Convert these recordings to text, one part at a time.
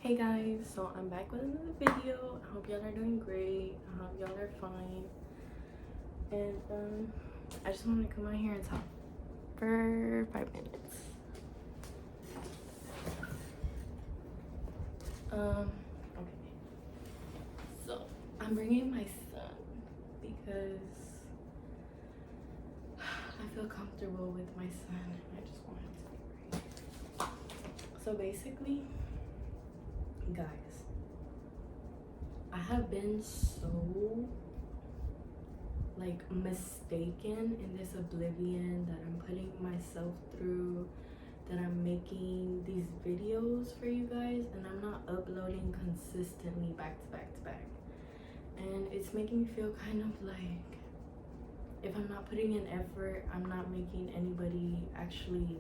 Hey guys, so I'm back with another video. I hope y'all are doing great. I hope y'all are fine. And I just wanted to come out here and talk for 5 minutes. Okay. So I'm bringing my son because I feel comfortable with my son and I just want him to be great. So basically, guys, I have been so mistaken in this oblivion that I'm putting myself through, that I'm making these videos for you guys and I'm not uploading consistently back to back to back, and it's making me feel kind of like if I'm not putting in effort, I'm not making anybody actually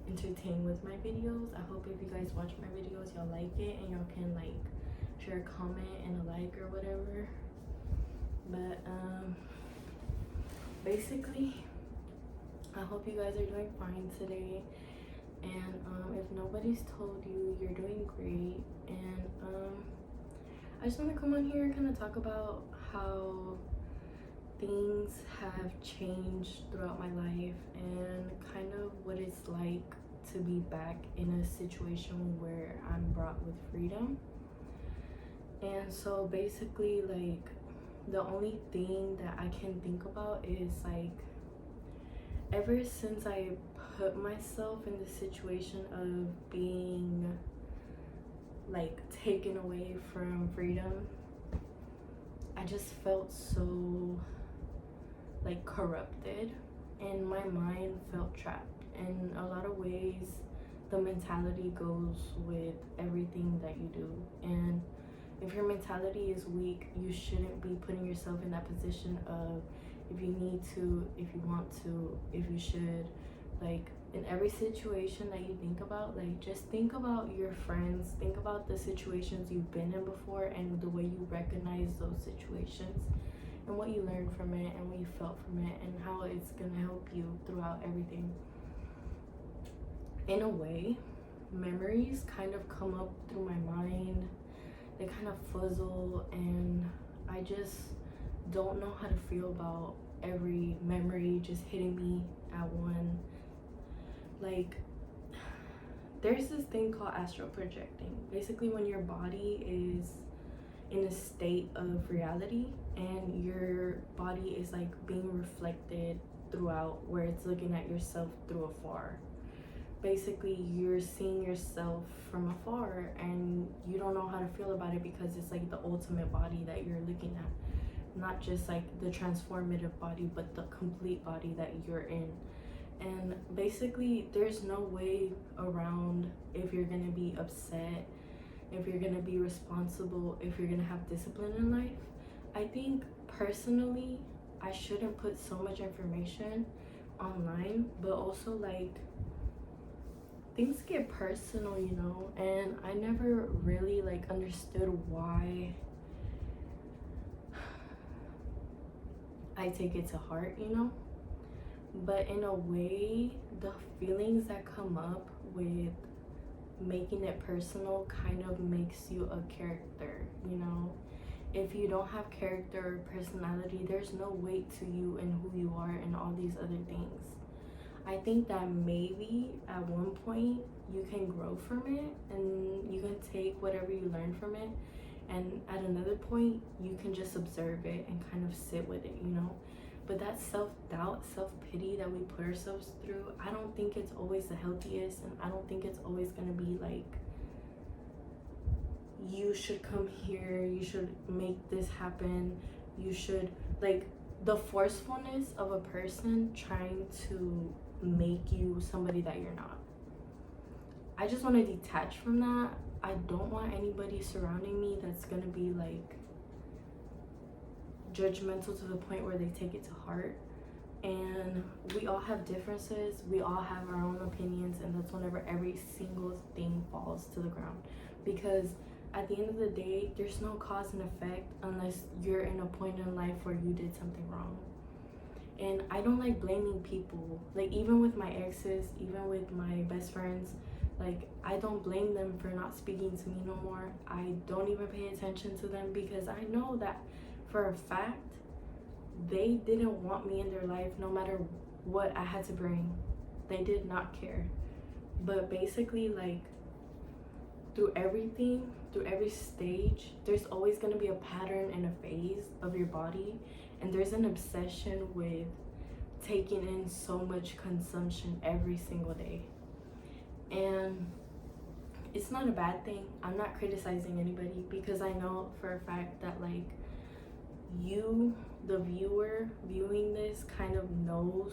entertain with my videos. I hope if you guys watch my videos y'all like it and y'all can share a comment and a like or whatever. But basically, I hope you guys are doing fine today, and if nobody's told you, you're doing great. And I just want to come on here and kind of talk about how things have changed throughout my life and kind of what it's like to be back in a situation where I'm brought with freedom. And so basically, the only thing that I can think about is ever since I put myself in the situation of being taken away from freedom, I just felt so corrupted and my mind felt trapped. In a lot of ways, the mentality goes with everything that you do, and if your mentality is weak, you shouldn't be putting yourself in that position of if you need to, if you want to, if you should. In every situation that you think about, just think about your friends, think about the situations you've been in before and the way you recognize those situations and what you learned from it and what you felt from it and how it's gonna help you throughout everything. In a way, memories kind of come up through my mind, they kind of fuzzle, and I just don't know how to feel about every memory just hitting me at one. There's this thing called astral projecting. Basically, when your body is in a state of reality and your body is being reflected throughout, where it's looking at yourself through afar. Basically, you're seeing yourself from afar and you don't know how to feel about it because it's the ultimate body that you're looking at, not just the transformative body, but the complete body that you're in. And basically, there's no way around if you're gonna be upset, if you're gonna be responsible, if you're gonna have discipline in life. I think personally, I shouldn't put so much information online, but also things get personal, and I never really understood why I take it to heart, but in a way, the feelings that come up with making it personal kind of makes you a character. If you don't have character or personality, there's no weight to you and who you are and all these other things. I think that maybe at one point you can grow from it and you can take whatever you learn from it, and at another point you can just observe it and kind of sit with it, but that self-doubt, self-pity that we put ourselves through, I don't think it's always the healthiest, and I don't think it's always gonna be you should come here, you should make this happen, you should the forcefulness of a person trying to make you somebody that you're not. I just want to detach from that. I don't want anybody surrounding me that's gonna be judgmental to the point where they take it to heart. And we all have differences, we all have our own opinions, and that's whenever every single thing falls to the ground, because at the end of the day, there's no cause and effect unless you're in a point in life where you did something wrong. And I don't like blaming people. Even with my exes, even with my best friends, Like, I don't blame them for not speaking to me no more. I don't even pay attention to them because I know that for a fact they didn't want me in their life no matter what I had to bring. They did not care. But basically, like, through everything, through every stage, there's always going to be a pattern and a phase of your body, and there's an obsession with taking in so much consumption every single day. And it's not a bad thing. I'm not criticizing anybody because I know for a fact that, like, you, the viewer viewing this, kind of knows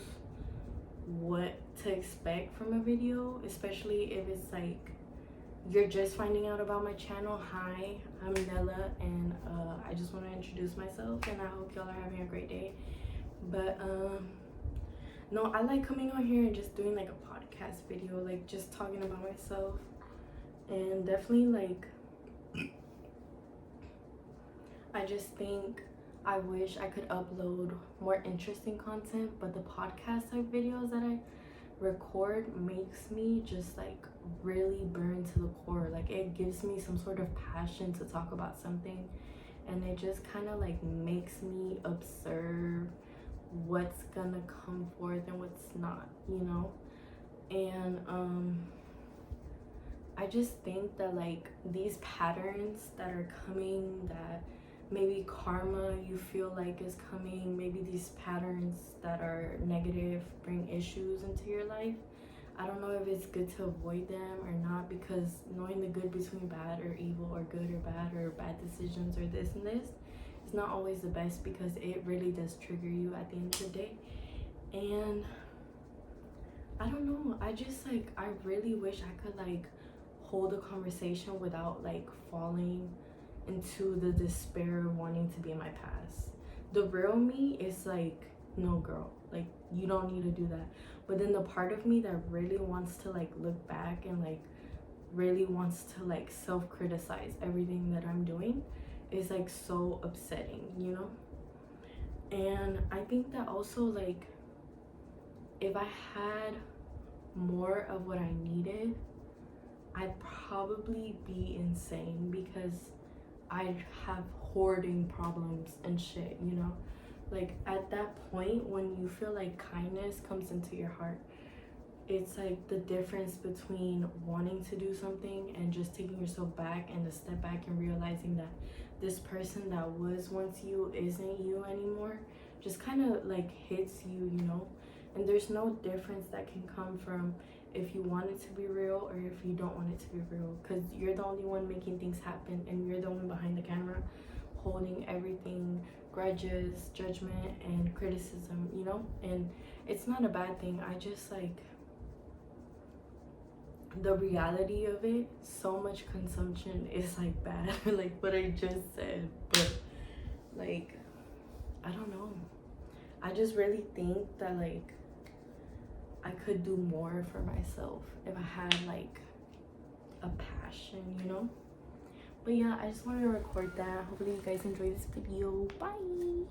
what to expect from a video, especially if it's like you're just finding out about my channel. Hi, I'm Nella, and I just want to introduce myself, and I hope y'all are having a great day. But no, I like coming on here and just doing like a podcast video, like just talking about myself. And definitely, like, I just think I wish I could upload more interesting content, but the podcast type videos that I record makes me just like really burn to the core. Like, it gives me some sort of passion to talk about something, and it just kind of like makes me observe what's gonna come forth and what's not, you know. And I just think that, like, these patterns that are coming, that maybe karma you feel like is coming, maybe these patterns that are negative bring issues into your life. I don't know if it's good to avoid them or not, because knowing the good between bad or evil or good or bad decisions or this and this is not always the best, because it really does trigger you at the end of the day. And I don't know, I just like, I really wish I could like hold a conversation without like falling into the despair of wanting to be in my past. The real me is like, no girl, like, you don't need to do that. But then the part of me that really wants to like look back and like really wants to like self-criticize everything that I'm doing is like so upsetting, you know. And I think that also, like, if I had more of what I needed, I'd probably be insane, because I have hoarding problems and shit, you know. Like, at that point when you feel like kindness comes into your heart, it's like the difference between wanting to do something and just taking yourself back and to step back and realizing that this person that was once you isn't you anymore, just kind of like hits you, you know. And there's no difference that can come from if you want it to be real or if you don't want it to be real, because you're the only one making things happen, and you're the one behind the camera holding everything, grudges, judgment, and criticism, you know. And it's not a bad thing. I just like the reality of it, so much consumption is like bad, like what I just said. But like, I don't know, I just really think that like I could do more for myself if I had like a passion, you know. But yeah, I just wanted to record that. Hopefully you guys enjoy this video. Bye.